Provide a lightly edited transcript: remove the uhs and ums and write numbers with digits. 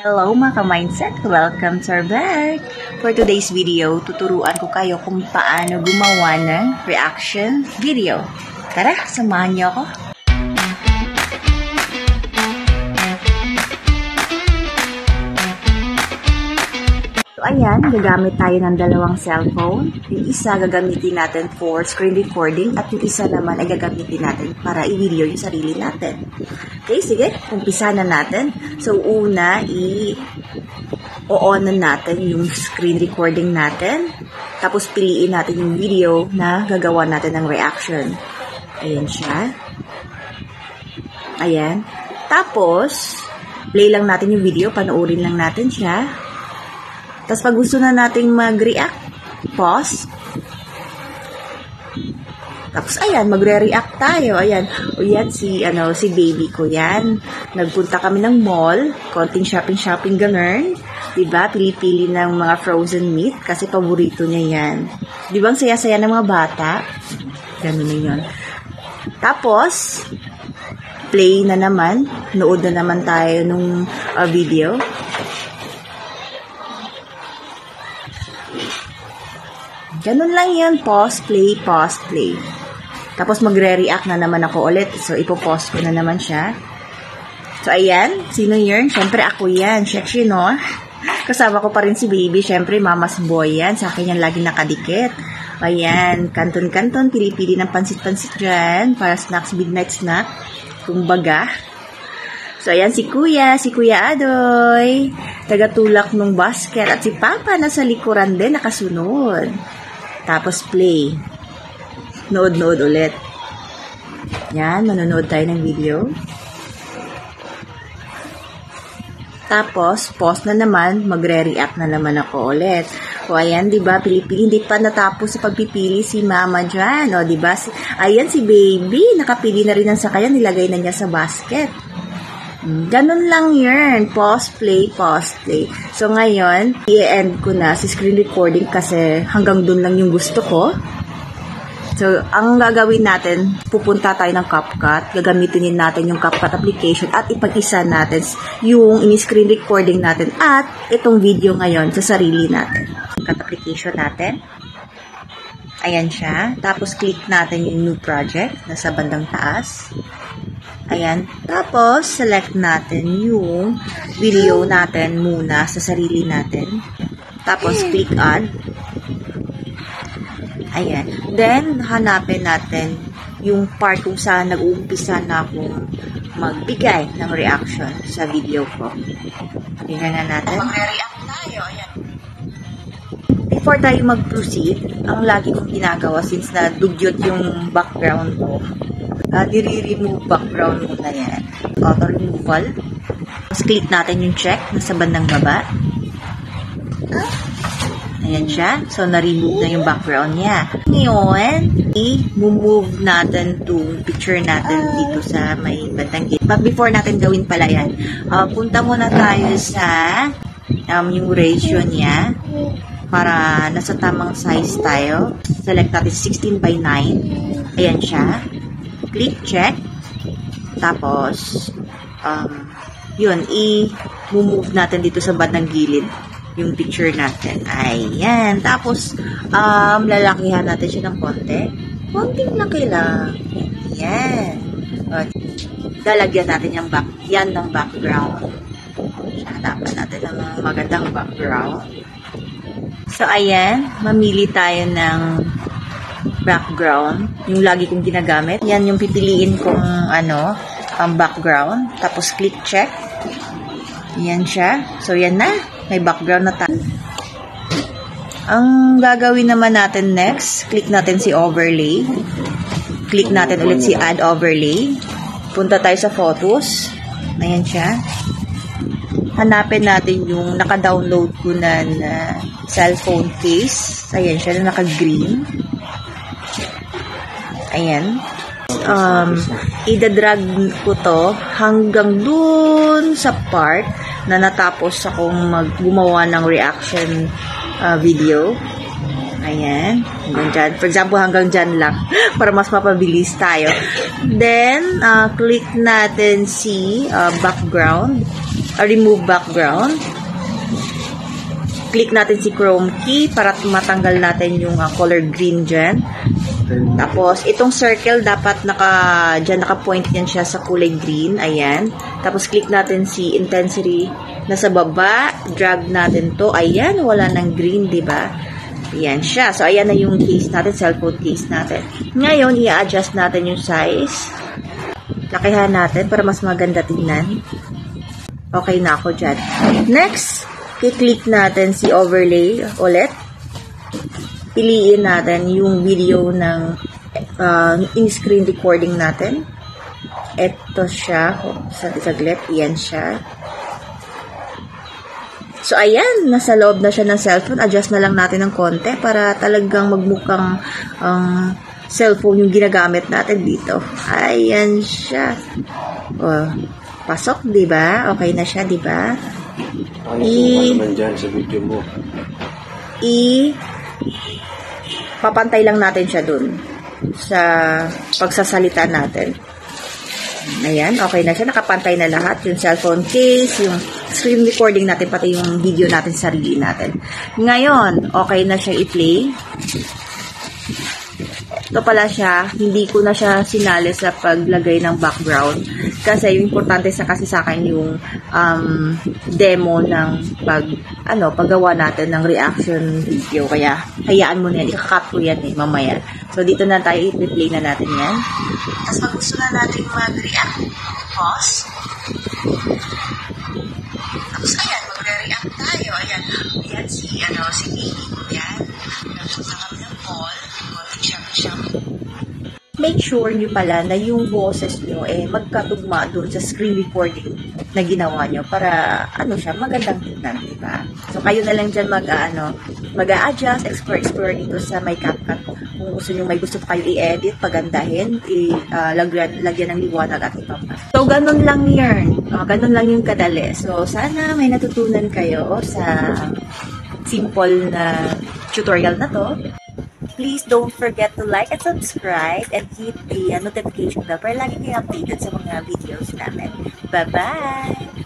Hello mga ka-mindset! Welcome to our vlog! For today's video, tuturuan ko kayo kung paano gumawa ng reaction video. Tara, samahan niyo ako! So ayan, gagamit tayo ng dalawang cellphone. Yung isa gagamitin natin for screen recording at yung isa naman ay gagamitin natin para i-video yung sarili natin. Okay, sige, umpisa na natin. So una, i-on na natin yung screen recording natin. Tapos piliin natin yung video na gagawa natin ng reaction. Ayan siya. Ayan. Tapos, play lang natin yung video, panoorin lang natin siya. Tapos pag gusto na nating mag-react, pause. Tapos ayan, magre-react tayo. Ayan, o yan si baby ko yan. Nagpunta kami ng mall, konting shopping ganun. 'Di ba? Pili-pili ng mga frozen meat kasi paborito niya yan. 'Di ba ang saya-saya ng mga bata? Ganun na 'yon. Tapos play na naman, nood na naman tayo nung video. Ganun lang yan. Pause, play, pause, play. Tapos magre-react na naman ako ulit. So, ipo-pause ko na naman siya. So, ayan. Sino yun? Siyempre, ako yan. Sexy, no? Kasama ko pa rin si baby. Siyempre, mama's boy yan. Sa akin yan lagi nakadikit. Ayan. Kanton-kanton. Pili-pili ng pansit-pansit dyan. Para snacks, midnight snack. Kumbaga. So, ayan si Kuya Adoy. Tagatulak ng basket. At si Papa nasa likuran din, nakasunod. Tapos play. Nood ulit. Yan, manonood tayo ng video. Tapos, pause na naman, magre-react na naman ako ulit. O ayan, 'di ba? Pili-pili, hindi pa natapos sa pagpipili si Mama diyan, o 'di ba? Ayan si baby, nakapili na rin ang sakayan, nilagay na niya sa basket. Ganun lang yun. Pause, play, pause, play. So, ngayon, i-end ko na si screen recording kasi hanggang dun lang yung gusto ko. So, ang gagawin natin, pupunta tayo ng CapCut. Gagamitin natin yung CapCut application at ipag-isa natin yung in-screen recording natin at itong video ngayon sa sarili natin. CapCut application natin. Ayan siya. Tapos, click natin yung new project nasa bandang taas. Ayan. Tapos, select natin yung video natin muna sa sarili natin. Tapos, click on. Ayan. Then, hanapin natin yung part kung saan nag-uumpisa na akong magbigay ng reaction sa video ko. Tingnan na natin. Magre-react tayo. Ayan. Before tayo mag-proceed, ang lagi kong ginagawa since na-dugyot yung background ko, i-remove background muna yan. Auto removal. Tapos click natin yung check nasa bandang baba. Ayan siya. So, na-remove na yung background niya. Ngayon, i-move natin to picture natin dito sa may bandang gate. But before natin gawin pala yan, punta muna tayo sa yung ratio niya para nasa tamang size tayo. Select natin 16:9. Ayan siya. Click check. Tapos, yun, i-move natin dito sa bandang gilid yung picture natin. Ayan. Tapos, lalakihan natin siya ng konti. Konting laki lang. Ayan. Lalagyan natin yung yan ng background. Hanapan natin ng magandang background. So, ayan. Mamili tayo ng background, yung lagi kong ginagamit. Yan yung pipiliin kong ang background. Tapos click check. Yan siya. So yan na. May background na tayo. Ang gagawin naman natin next, click natin si overlay. Click natin ulit si add overlay. Punta tayo sa photos. Ayan siya. Hanapin natin yung naka-download ko na cellphone case. Ayan siya, na naka-green. Ayan. Ida-drag ko to hanggang dun sa part na natapos akong gumawa ng reaction video. Ayan. Hanggang dyan. For example, hanggang dyan lang. Para mas mapabilis tayo. Then, click natin si background. remove background. Click natin si Chrome key para matanggal natin yung color green dyan. Tapos, itong circle, dapat dyan naka-point yan siya sa kulay green. Ayan. Tapos, click natin si intensity na sa baba. Drag natin to. Ayan, wala ng green, diba? Ayan siya. So, ayan na yung case natin, cellphone case natin. Ngayon, i-adjust natin yung size. Lakihan natin para mas maganda tingnan. Okay na ako dyan. Next, i-click natin si overlay ulit. Piliin natin yung video ng in-screen recording natin. Ito siya. Saglit. Yan siya. So, ayan. Nasa loob na siya ng cellphone. Adjust na lang natin ng konti para talagang magmukhang cellphone yung ginagamit natin dito. Ayan siya. Oh, pasok, diba? Okay na siya, diba? Ano naman dyan sa video mo? Papantay lang natin siya dun sa pagsasalita natin. Ayan, okay na siya. Nakapantay na lahat. Yung cellphone case, yung screen recording natin, pati yung video natin, sarili natin. Ngayon, okay na siya i-play. Ito pala siya, hindi ko na siya sinali sa paglagay ng background. Kasi yung importante kasi sa akin yung demo ng paggawa natin ng reaction video. Kaya, hayaan mo na yan. Ika-cut ko yan mamaya. So, dito na tayo. I-play na natin yan. Tapos, pag gusto na natin mag-react, pause. Tapos, ayan, magre-react tayo. Ayan, si baby ko yan. Nagpunta kami ng mall. Make sure nyo pala na yung boses nyo magkatugma doon sa screen recording na ginawa nyo para magandang tignan, diba? So kayo na lang dyan mag-a-adjust, explore dito sa may CapCut. Kung gusto nyo, may gusto pa kayo i-edit, pagandahin, lagyan ng liwanag at iba pa. So ganun lang yun. Ganun lang yung kadali. So sana may natutunan kayo sa simple na tutorial na to. Please don't forget to like and subscribe and hit the notification bell para lagi kayo updated sa mga videos namin. Bye-bye!